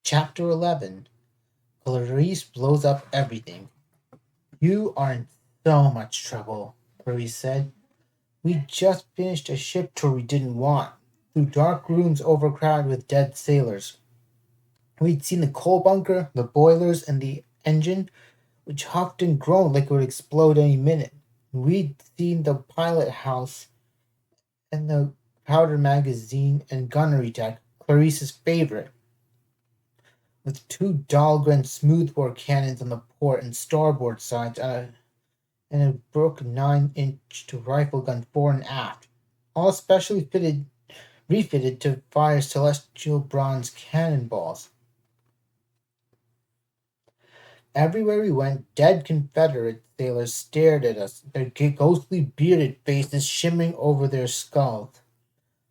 Chapter 11. Clarice blows up everything. You are in so much trouble, Clarice said. We just finished a ship tour we didn't want, through dark rooms overcrowded with dead sailors. We'd seen the coal bunker, the boilers, and the engine, which huffed and groaned like it would explode any minute. We'd seen the pilot house and the powder magazine and gunnery deck, Clarice's favorite, with two Dahlgren smoothbore cannons on the port and starboard sides and a Brook 9-inch rifle gun fore and aft, all specially refitted to fire celestial bronze cannonballs. Everywhere we went, dead Confederate sailors stared at us, their ghostly bearded faces shimmering over their skulls.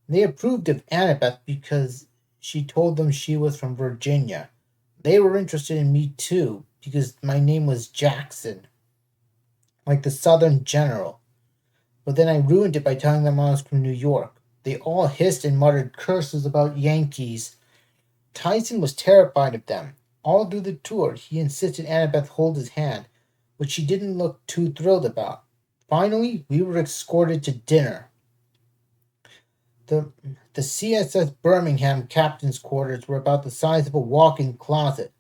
They approved of Annabeth because she told them she was from Virginia. They were interested in me too, because my name was Jackson, like the Southern general. But then I ruined it by telling them I was from New York. They all hissed and muttered curses about Yankees. Tyson was terrified of them. All through the tour, he insisted Annabeth hold his hand, which she didn't look too thrilled about. Finally, we were escorted to dinner. The CSS Birmingham captain's quarters were about the size of a walk-in closet,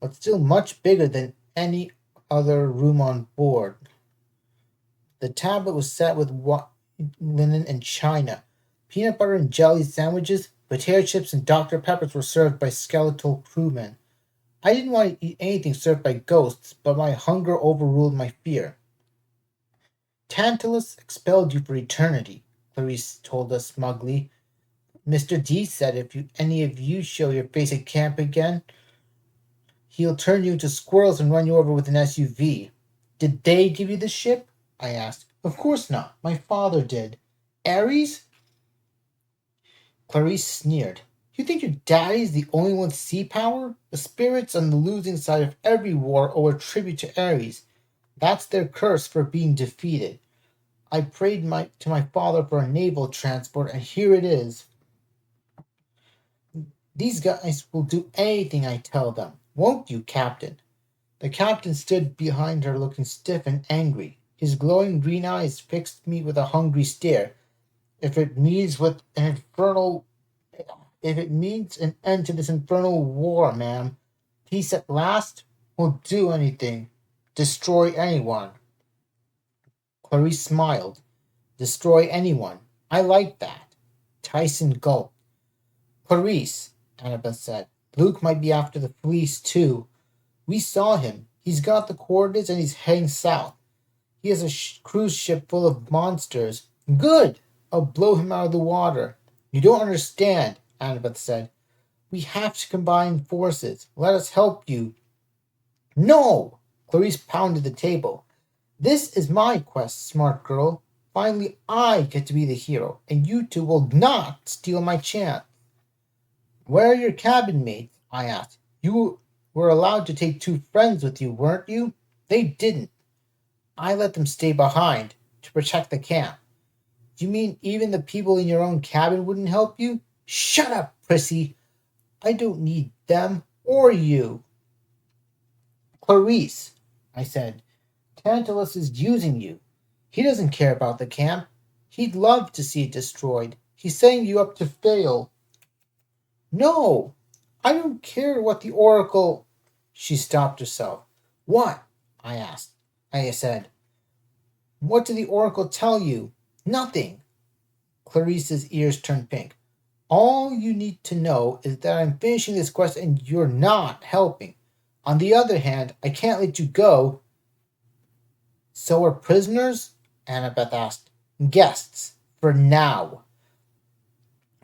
but still much bigger than any other room on board. The tablet was set with linen and china. Peanut butter and jelly sandwiches, potato chips, and Dr. Peppers were served by skeletal crewmen. I didn't want to eat anything served by ghosts, but my hunger overruled my fear. Tantalus expelled you for eternity, Clarice told us smugly. Mr. D said if any of you show your face at camp again, he'll turn you into squirrels and run you over with an SUV. Did they give you the ship? I asked. Of course not. My father did. Ares? Clarice sneered. You think your daddy's the only one with sea power? The spirits on the losing side of every war owe a tribute to Ares. That's their curse for being defeated. I prayed to my father for a naval transport, and here it is. These guys will do anything I tell them. Won't you, Captain? The captain stood behind her looking stiff and angry. His glowing green eyes fixed me with a hungry stare. If it means an end to this infernal war, ma'am, peace at last, we'll do anything. Destroy anyone. Clarice smiled. Destroy anyone. I like that. Tyson gulped. Clarice, Annabeth said. Luke might be after the fleece, too. We saw him. He's got the coordinates and he's heading south. He has a cruise ship full of monsters. Good! I'll blow him out of the water. You don't understand, Annabeth said. We have to combine forces. Let us help you. No! Clarice pounded the table. This is my quest, smart girl. Finally, I get to be the hero, and you two will not steal my chance. Where are your cabin mates? I asked. You were allowed to take 2 friends with you, weren't you? They didn't. I let them stay behind to protect the camp. Do you mean even the people in your own cabin wouldn't help you? Shut up, Percy. I don't need them or you. Clarice, I said, Tantalus is using you. He doesn't care about the camp. He'd love to see it destroyed. He's setting you up to fail. No, I don't care what the Oracle... She stopped herself. What? I said. What did the Oracle tell you? Nothing. Clarice's ears turned pink. All you need to know is that I'm finishing this quest and you're not helping. On the other hand, I can't let you go. So we're prisoners? Annabeth asked. Guests, for now.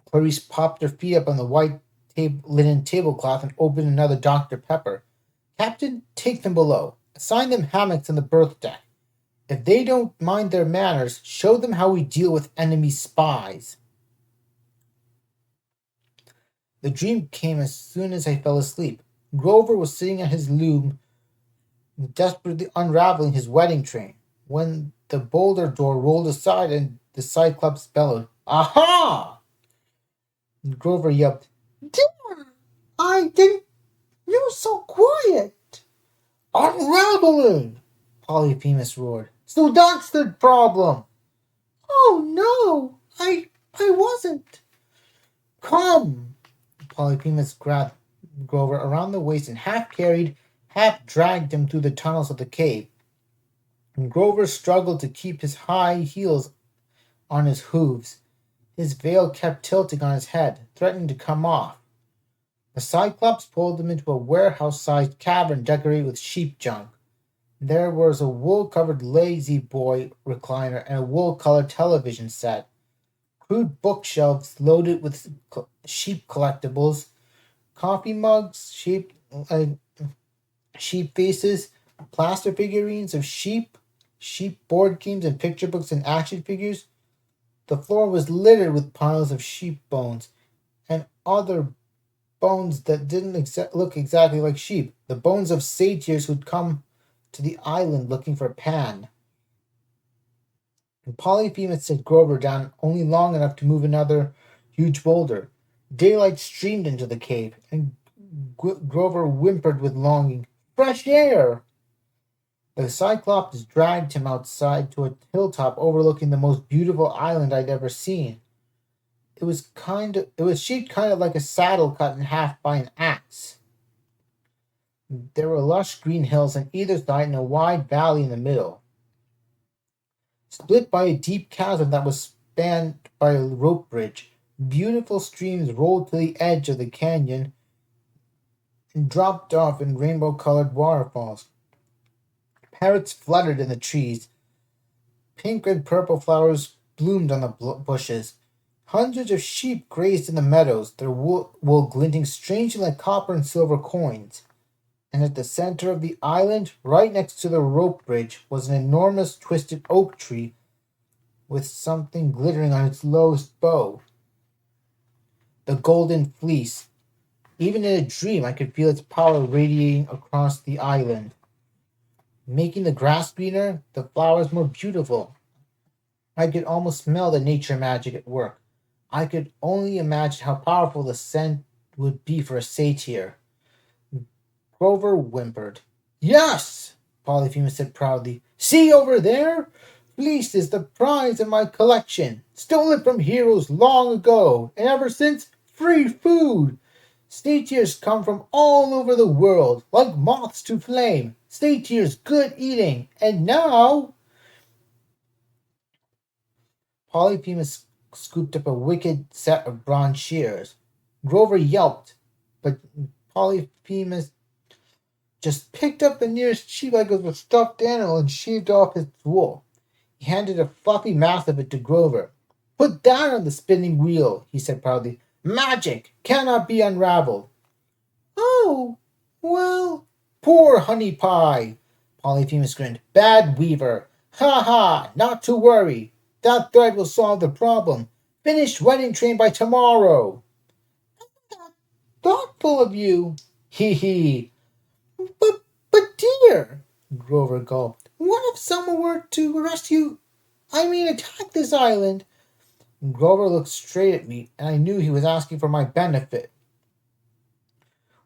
Clarice popped her feet up on the white linen tablecloth and opened another Dr. Pepper. Captain, take them below. Assign them hammocks on the berth deck. If they don't mind their manners, show them how we deal with enemy spies. The dream came as soon as I fell asleep. Grover was sitting at his loom, desperately unraveling his wedding train, when the boulder door rolled aside and the Cyclops bellowed, Aha! And Grover yelped, Dinner! I didn't troubling! Polyphemus roared. So that's the problem! Oh no! I wasn't. Come! Polyphemus grabbed Grover around the waist and half carried, half dragged him through the tunnels of the cave. And Grover struggled to keep his high heels on his hooves. His veil kept tilting on his head, threatening to come off. The Cyclops pulled him into a warehouse-sized cavern decorated with sheep junk. There was a wool-covered lazy boy recliner and a wool-colored television set. Crude bookshelves loaded with sheep collectibles, coffee mugs, sheep faces, plaster figurines of sheep board games and picture books and action figures. The floor was littered with piles of sheep bones and other bones that didn't look exactly like sheep. The bones of satyrs who'd come to the island looking for Pan. And Polyphemus set Grover down only long enough to move another huge boulder. Daylight streamed into the cave, and Grover whimpered with longing. Fresh air! The Cyclops dragged him outside to a hilltop overlooking the most beautiful island I'd ever seen. It was shaped kind of like a saddle cut in half by an axe. There were lush green hills on either side and a wide valley in the middle, split by a deep chasm that was spanned by a rope bridge. Beautiful streams rolled to the edge of the canyon and dropped off in rainbow-colored waterfalls. Parrots fluttered in the trees. Pink and purple flowers bloomed on the bushes. Hundreds of sheep grazed in the meadows, their wool glinting strangely like copper and silver coins. And at the center of the island, right next to the rope bridge, was an enormous twisted oak tree with something glittering on its lowest bough. The golden fleece. Even in a dream, I could feel its power radiating across the island, making the grass greener, the flowers more beautiful. I could almost smell the nature magic at work. I could only imagine how powerful the scent would be for a satyr. Grover whimpered. Yes, Polyphemus said proudly. See over there? Fleece is the prize in my collection, stolen from heroes long ago, and ever since, free food. Satyrs come from all over the world, like moths to flame. Satyrs good eating, and now... Polyphemus scooped up a wicked set of bronze shears. Grover yelped, but Polyphemus just picked up the nearest sheep like it was a stuffed animal and shaved off its wool. He handed a fluffy mass of it to Grover. Put that on the spinning wheel, he said proudly. Magic cannot be unraveled. Oh, well, poor honey pie, Polyphemus grinned. Bad weaver. Ha ha, not to worry. That thread will solve the problem. Finished wedding train by tomorrow. Thoughtful of you. Hee hee. But dear, Grover gulped, what if someone were to attack this island? Grover looked straight at me, and I knew he was asking for my benefit.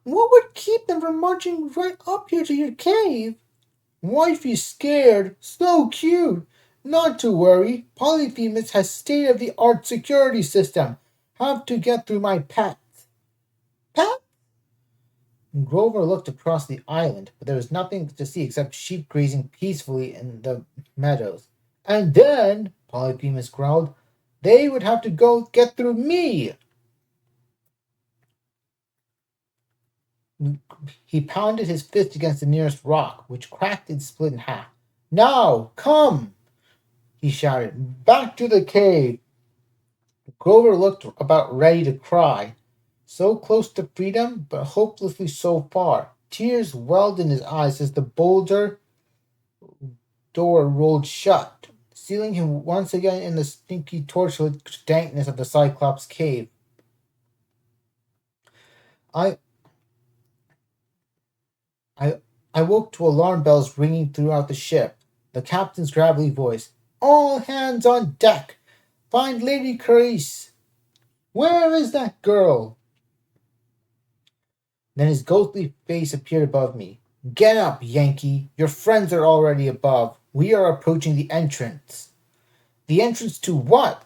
What would keep them from marching right up here to your cave? Wifey scared. So cute. Not to worry. Polyphemus has state-of-the-art security system. Have to get through my pets. Pets? Grover looked across the island, but there was nothing to see except sheep grazing peacefully in the meadows. And then, Polyphemus growled, they would have to go get through me. He pounded his fist against the nearest rock, which cracked and split in half. Now, come, he shouted. Back to the cave. Grover looked about ready to cry. So close to freedom, but hopelessly so far. Tears welled in his eyes as the boulder door rolled shut, sealing him once again in the stinky torchlit dankness of the Cyclops cave. I woke to alarm bells ringing throughout the ship. The captain's gravelly voice. All hands on deck! Find Lady Clarice! Where is that girl? Then his ghostly face appeared above me. Get up, Yankee. Your friends are already above. We are approaching the entrance. The entrance to what?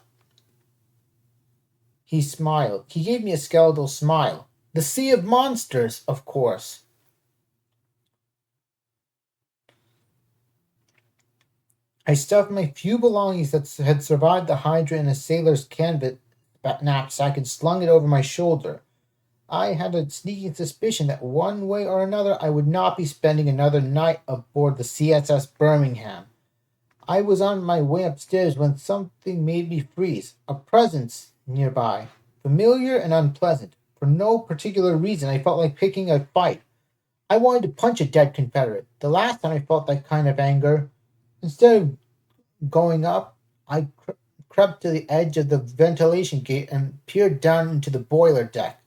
He smiled. He gave me a skeletal smile. The Sea of Monsters, of course. I stuffed my few belongings that had survived the Hydra in a sailor's canvas knapsack and slung it over my shoulder. I had a sneaking suspicion that one way or another I would not be spending another night aboard the CSS Birmingham. I was on my way upstairs when something made me freeze. A presence nearby, familiar and unpleasant. For no particular reason, I felt like picking a fight. I wanted to punch a dead Confederate. The last time I felt that kind of anger, instead of going up, I crept to the edge of the ventilation gate and peered down into the boiler deck.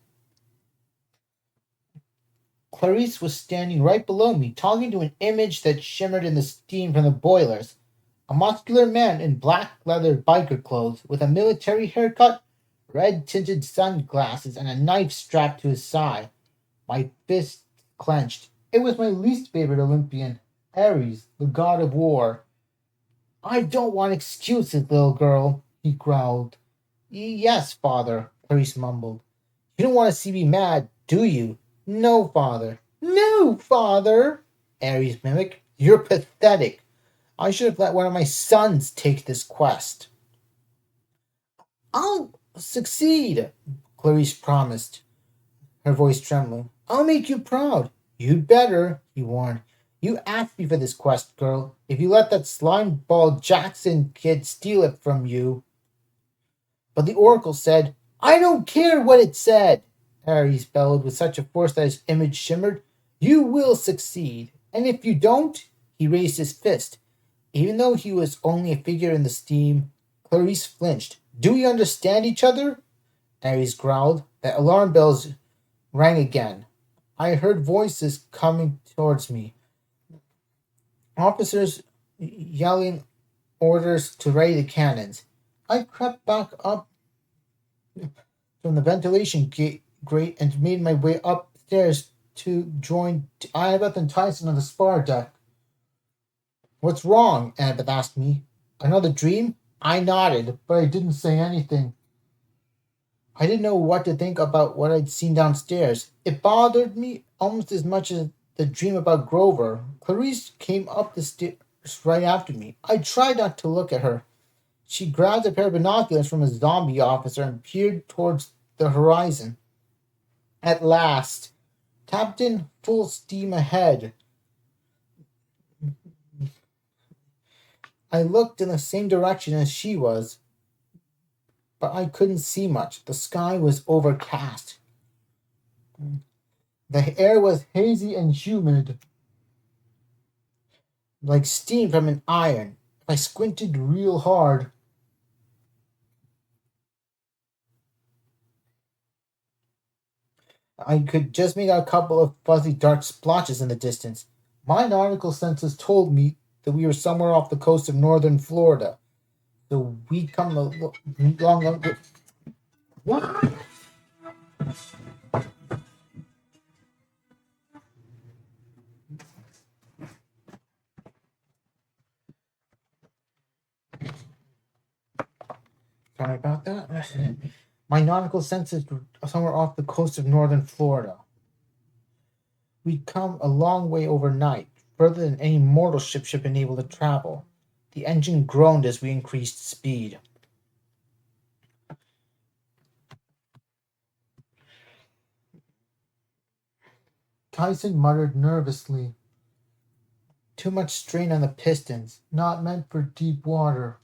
Clarice was standing right below me, talking to an image that shimmered in the steam from the boilers. A muscular man in black leather biker clothes, with a military haircut, red-tinted sunglasses, and a knife strapped to his side. My fists clenched. It was my least favorite Olympian, Ares, the god of war. I don't want excuses, little girl, he growled. Yes, father, Clarice mumbled. You don't want to see me mad, do you? No, father. No, father, Ares mimicked. You're pathetic. I should have let one of my sons take this quest. I'll succeed, Clarice promised, her voice trembling. I'll make you proud. You'd better, he warned. You asked me for this quest, girl. If you let that slimeball Jackson kid steal it from you. But the oracle said, I don't care what it said, Ares bellowed with such a force that his image shimmered. You will succeed. And if you don't, he raised his fist. Even though he was only a figure in the steam, Clarice flinched. Do we understand each other? Ares growled. The alarm bells rang again. I heard voices coming towards me. Officers yelling orders to ready the cannons. I crept back up from the ventilation grate and made my way upstairs to join Annabeth and Tyson on the spar deck. What's wrong? Annabeth asked me. Another dream? I nodded, but I didn't say anything. I didn't know what to think about what I'd seen downstairs. It bothered me almost as much as the dream about Grover. Clarice came up the stairs right after me. I tried not to look at her. She grabbed a pair of binoculars from a zombie officer and peered towards the horizon. At last, tapped in full steam ahead. I looked in the same direction as she was, but I couldn't see much. The sky was overcast. The air was hazy and humid, like steam from an iron. If I squinted real hard, I could just make out a couple of fuzzy dark splotches in the distance. My nautical senses told me that we were somewhere off the coast of northern Florida. So we'd come along. What? Sorry about that. My nautical senses were somewhere off the coast of northern Florida. We'd come a long way overnight, further than any mortal ship should have been able to travel. The engine groaned as we increased speed. Tyson muttered nervously. Too much strain on the pistons, not meant for deep water.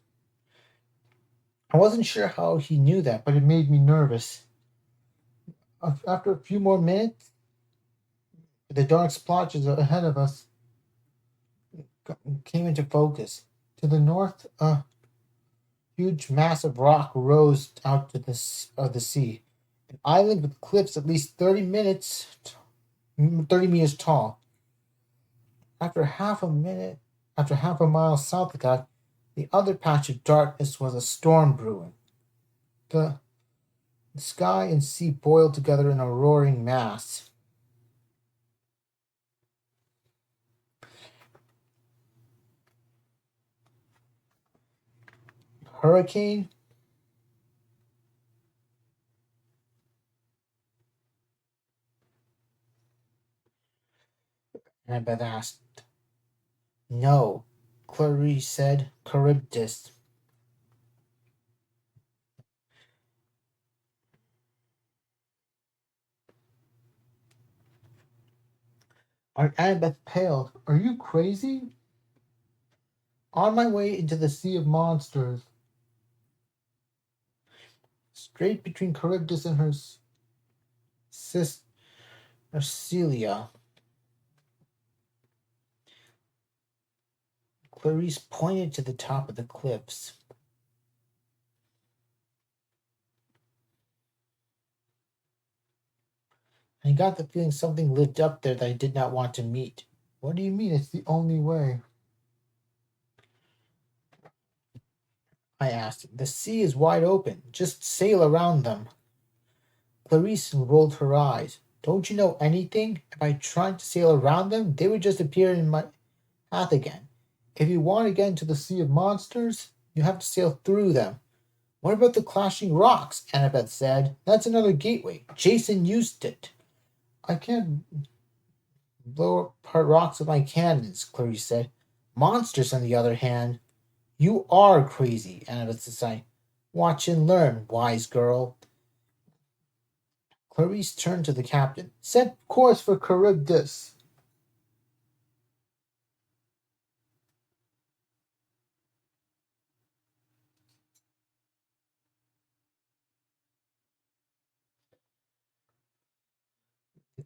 I wasn't sure how he knew that, but it made me nervous. After a few more minutes, the dark splotches ahead of us came into focus. To the north, a huge mass of rock rose out to the sea. An island with cliffs at least 30 meters tall. After half a mile south of that, the other patch of darkness was a storm brewing. The sky and sea boiled together in a roaring mass. hurricane? Annabeth asked. No, Clarice said. Charybdis. Annabeth paled. Are you crazy? On my way into the sea of monsters, straight between Charybdis and her sister Celia, Clarice pointed to the top of the cliffs. I got the feeling something lived up there that I did not want to meet. What do you mean it's the only way? I asked. The sea is wide open. Just sail around them. Clarice rolled her eyes. Don't you know anything? If I tried to sail around them, they would just appear in my path again. If you want to get into the sea of monsters, you have to sail through them. What about the clashing rocks? Annabeth said. That's another gateway. Jason used it. I can't blow apart rocks with my cannons, Clarice said. Monsters, on the other hand. You are crazy, Annabeth said. Watch and learn, wise girl. Clarice turned to the captain. Set course for Charybdis.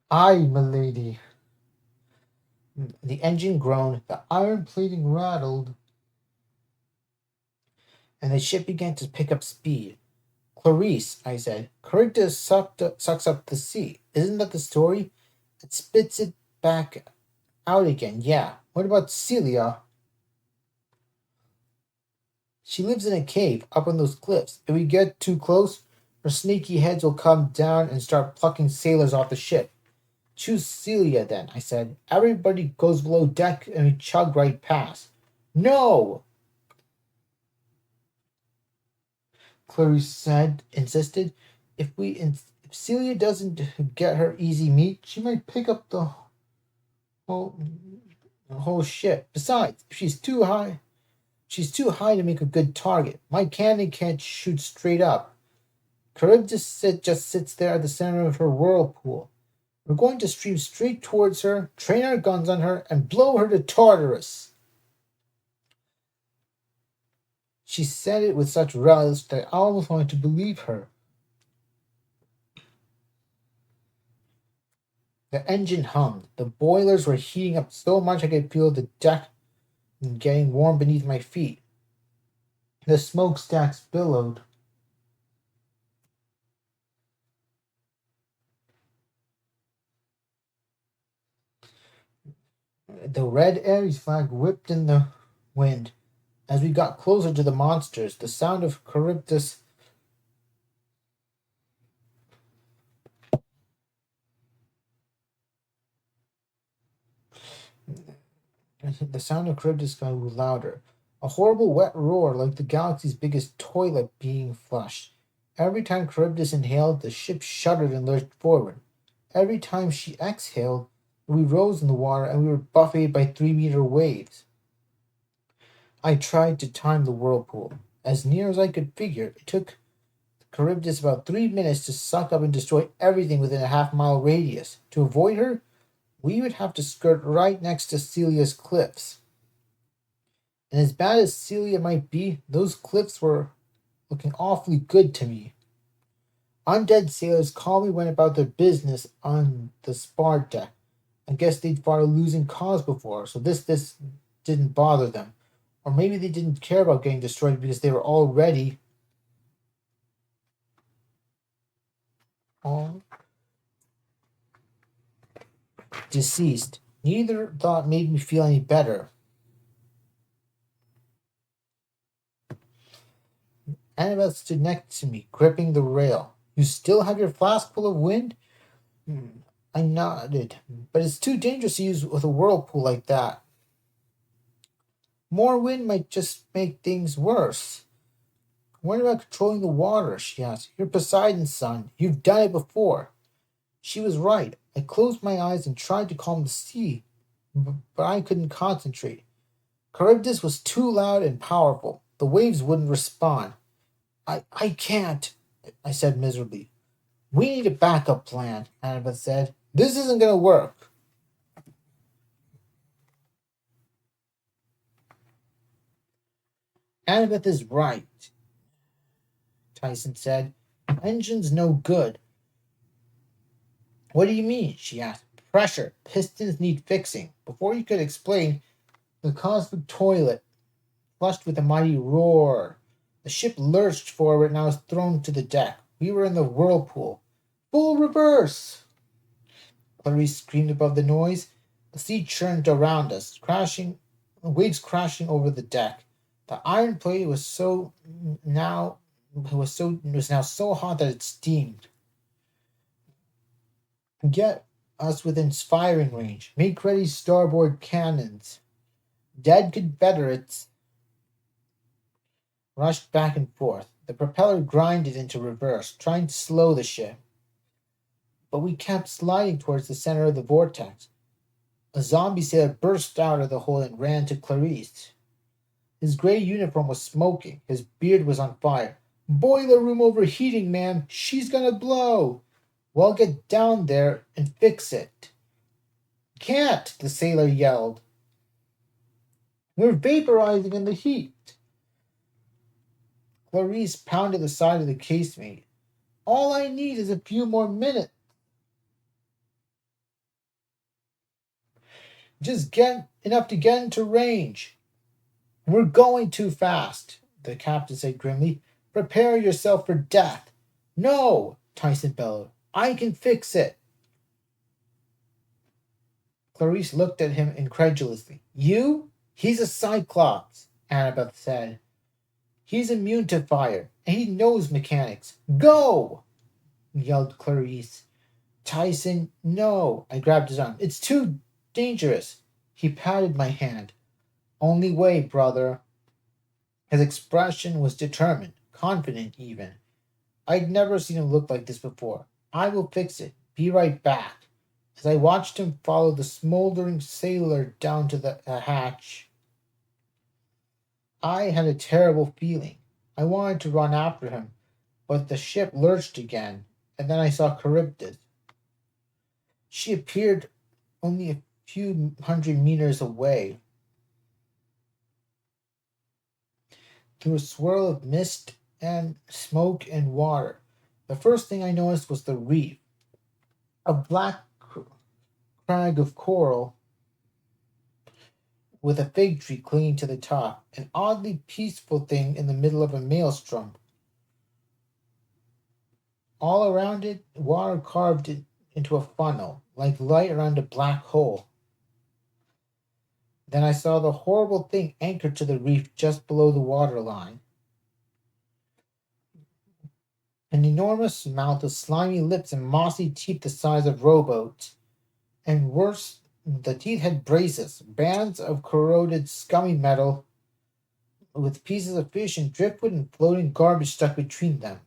Aye, milady. The engine groaned, the iron plating rattled, and the ship began to pick up speed. Clarice, I said, Charybdis sucks up the sea. Isn't that the story? It spits it back out again, yeah. What about Celia? She lives in a cave up on those cliffs. If we get too close, her snaky heads will come down and start plucking sailors off the ship. Choose Celia then, I said. Everybody goes below deck and we chug right past. No! Clarice insisted. If Celia doesn't get her easy meat, she might pick up whole, the whole ship. Besides, if she's too high to make a good target. My cannon can't shoot straight up. Charybdis just sits there at the center of her whirlpool. We're going to stream straight towards her, train our guns on her, and blow her to Tartarus. She said it with such relish that I almost wanted to believe her. The engine hummed. The boilers were heating up so much I could feel the deck getting warm beneath my feet. The smokestacks billowed. The red Aries flag whipped in the wind. As we got closer to the monsters, the sound of Charybdis grew louder. A horrible wet roar like the galaxy's biggest toilet being flushed. Every time Charybdis inhaled, the ship shuddered and lurched forward. Every time she exhaled, we rose in the water and we were buffeted by 3-meter waves. I tried to time the whirlpool. As near as I could figure, it took Charybdis about 3 minutes to suck up and destroy everything within a half-mile radius. To avoid her, we would have to skirt right next to Celia's cliffs. And as bad as Celia might be, those cliffs were looking awfully good to me. Undead sailors calmly went about their business on the spar deck. I guess they'd fought a losing cause before, so this didn't bother them. Or maybe they didn't care about getting destroyed because they were already all deceased. Neither thought made me feel any better. Annabeth stood next to me, gripping the rail. You still have your flask full of wind? I nodded. But it's too dangerous to use with a whirlpool like that. More wind might just make things worse. What about controlling the water? She asked. You're Poseidon's son. You've done it before. She was right. I closed my eyes and tried to calm the sea, but I couldn't concentrate. Charybdis was too loud and powerful. The waves wouldn't respond. I can't, I said miserably. We need a backup plan, Annabeth said. This isn't going to work. Annabeth is right, Tyson said. Engine's no good. What do you mean? She asked. Pressure. Pistons need fixing. Before you could explain, the cosmic toilet flushed with a mighty roar. The ship lurched forward and I was thrown to the deck. We were in the whirlpool. Full reverse! Clarice screamed above the noise. The sea churned around us, crashing, waves crashing over the deck. The iron plate was now so hot that it steamed. Get us within firing range. Make ready starboard cannons. Dead Confederates rushed back and forth. The propeller grinded into reverse, trying to slow the ship. But we kept sliding towards the center of the vortex. A zombie sailor burst out of the hole and ran to Clarice. His gray uniform was smoking. His beard was on fire. Boiler room overheating, ma'am. She's gonna blow. Well, get down there and fix it. Can't, the sailor yelled. We're vaporizing in the heat. Clarice pounded the side of the casemate. All I need is a few more minutes. Just get enough to get into range. We're going too fast, the captain said grimly. Prepare yourself for death. No, Tyson bellowed. I can fix it. Clarice looked at him incredulously. You? He's a Cyclops, Annabeth said. He's immune to fire, and he knows mechanics. Go! Yelled Clarice. Tyson, no. I grabbed his arm. It's too dangerous. He patted my hand. Only way, brother. His expression was determined, confident even. I'd never seen him look like this before. I will fix it. Be right back. As I watched him follow the smoldering sailor down to the hatch, I had a terrible feeling. I wanted to run after him, but the ship lurched again, and then I saw Charybdis. She appeared only a few hundred meters away. Through a swirl of mist and smoke and water, the first thing I noticed was the reef. A black crag of coral with a fig tree clinging to the top, an oddly peaceful thing in the middle of a maelstrom. All around it, water carved it into a funnel, like light around a black hole. Then I saw the horrible thing anchored to the reef just below the waterline. An enormous mouth with slimy lips and mossy teeth the size of rowboats. And worse, the teeth had braces, bands of corroded, scummy metal, with pieces of fish and driftwood and floating garbage stuck between them.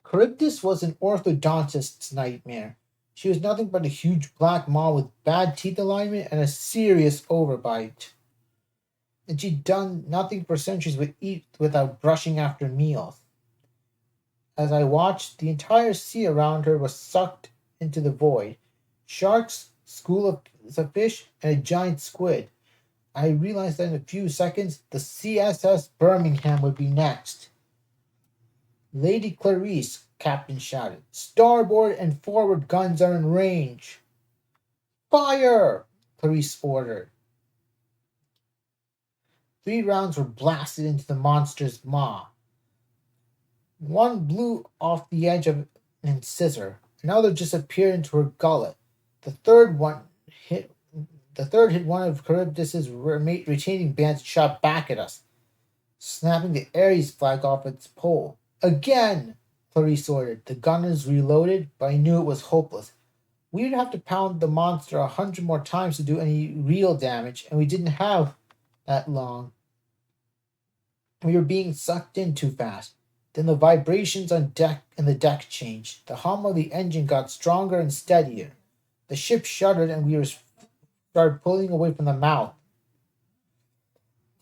Charybdis was an orthodontist's nightmare. She was nothing but a huge black maw with bad teeth alignment and a serious overbite. And she'd done nothing for centuries but eat without brushing after meals. As I watched, the entire sea around her was sucked into the void. Sharks, schools of fish, and a giant squid. I realized that in a few seconds, the CSS Birmingham would be next. Lady Clarice, Captain shouted. Starboard and forward guns are in range. Fire! Clarice ordered. 3 rounds were blasted into the monster's maw. One blew off the edge of an incisor. Another just appeared into her gullet. The third hit one of Charybdis's retaining bands and shot back at us, snapping the Ares flag off its pole. Again! Clarice ordered. The gunners reloaded, but I knew it was hopeless. We would have to pound the monster 100 more times to do any real damage, and we didn't have that long. We were being sucked in too fast. Then the vibrations on deck and the deck changed. The hum of the engine got stronger and steadier. The ship shuddered and started pulling away from the mouth.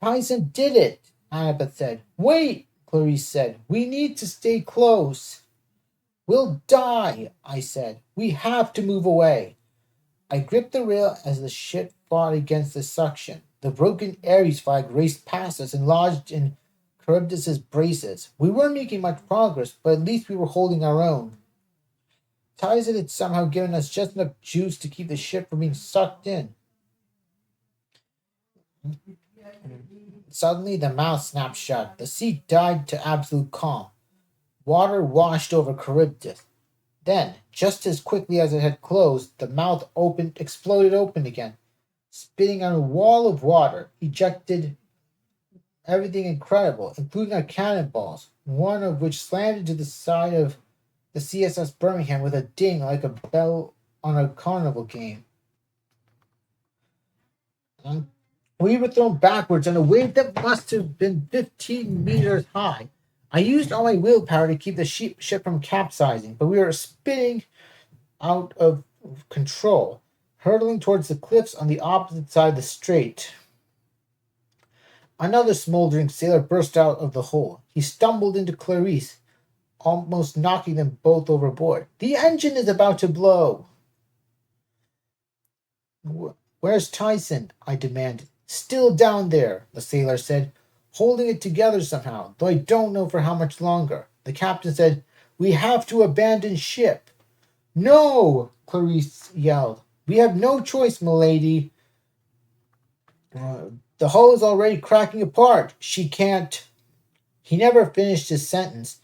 Tyson did it, Annabeth said. Wait, Clarice said. We need to stay close. We'll die, I said. We have to move away. I gripped the rail as the ship fought against the suction. The broken Ares flag raced past us and lodged in Charybdis's braces. We weren't making much progress, but at least we were holding our own. Tyson had somehow given us just enough juice to keep the ship from being sucked in. Suddenly, the mouth snapped shut. The sea died to absolute calm. Water washed over Charybdis. Then, just as quickly as it had closed, the mouth exploded open again, spitting out a wall of water, ejected everything incredible, including our cannonballs, one of which slammed into the side of the CSS Birmingham with a ding like a bell on a carnival game. We were thrown backwards on a wave that must have been 15 meters high. I used all my willpower to keep the ship from capsizing, but we were spinning out of control, hurtling towards the cliffs on the opposite side of the strait. Another smoldering sailor burst out of the hole. He stumbled into Clarice, almost knocking them both overboard. The engine is about to blow. Where's Tyson? I demanded. Still down there, the sailor said, holding it together somehow, though I don't know for how much longer. The captain said, We have to abandon ship. No, Clarice yelled. We have no choice, milady. The hull is already cracking apart. She can't. He never finished his sentence.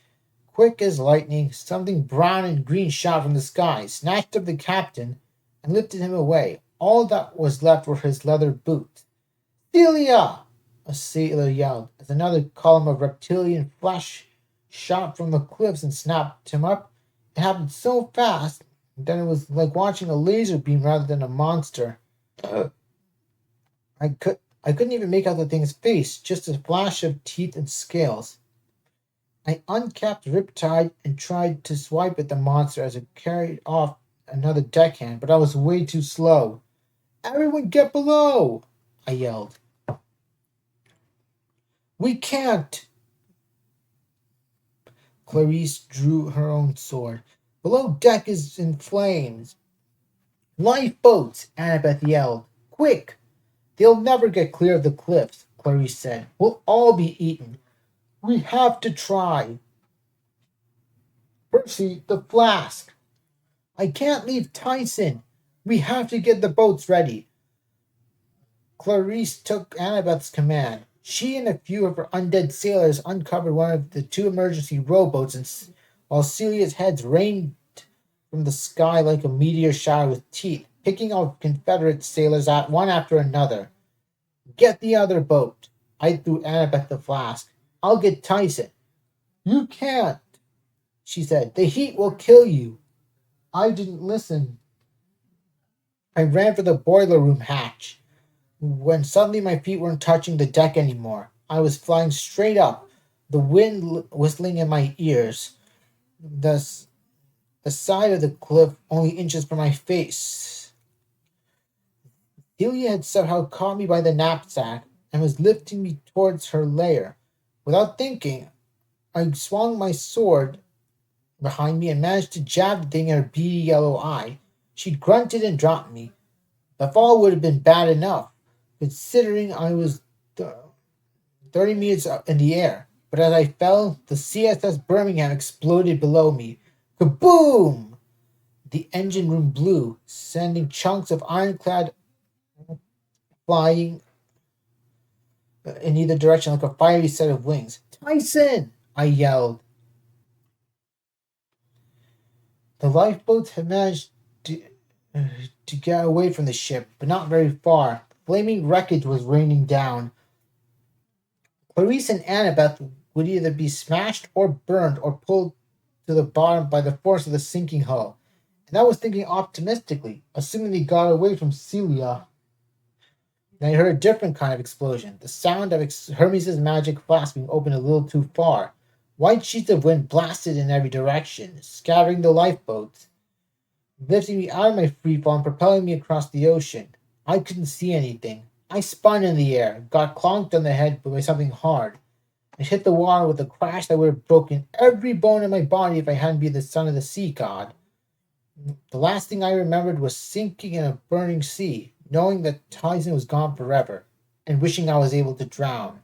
Quick as lightning, something brown and green shot from the sky, snatched up the captain, and lifted him away. All that was left were his leather boots. Celia! A sailor yelled, as another column of reptilian flesh shot from the cliffs and snapped him up. It happened so fast that it was like watching a laser beam rather than a monster. I couldn't even make out the thing's face, just a flash of teeth and scales. I uncapped Riptide and tried to swipe at the monster as it carried off another deckhand, but I was way too slow. Everyone get below! I yelled. We can't! Clarice drew her own sword. Below deck is in flames. Lifeboats! Annabeth yelled. Quick! They'll never get clear of the cliffs, Clarice said. We'll all be eaten. We have to try. Percy, the flask. I can't leave Tyson. We have to get the boats ready. Clarice took Annabeth's command. She and a few of her undead sailors uncovered one of the two emergency rowboats, and while Celia's heads rained from the sky like a meteor shower with teeth, picking off Confederate sailors at one after another. Get the other boat. I threw Annabeth the flask. I'll get Tyson. You can't, she said. The heat will kill you. I didn't listen. I ran for the boiler room hatch, when suddenly my feet weren't touching the deck anymore. I was flying straight up, the wind whistling in my ears. The side of the cliff only inches from my face. Celia had somehow caught me by the knapsack and was lifting me towards her lair. Without thinking, I swung my sword behind me and managed to jab the thing in her beady yellow eye. She grunted and dropped me. The fall would have been bad enough, considering I was 30 meters up in the air. But as I fell, the CSS Birmingham exploded below me. Kaboom! The engine room blew, sending chunks of ironclad flying in either direction like a fiery set of wings. Tyson! I yelled. The lifeboats had managed to get away from the ship, but not very far. Flaming wreckage was raining down. Clarice and Annabeth would either be smashed or burned or pulled to the bottom by the force of the sinking hull. And I was thinking optimistically, assuming they got away from Celia. Then I heard a different kind of explosion, the sound of Hermes' magic flask being opened a little too far. White sheets of wind blasted in every direction, scattering the lifeboats, lifting me out of my free fall and propelling me across the ocean. I couldn't see anything. I spun in the air, got clonked on the head by something hard. I hit the water with a crash that would have broken every bone in my body if I hadn't been the son of the sea god. The last thing I remembered was sinking in a burning sea, knowing that Tyson was gone forever, and wishing I was able to drown.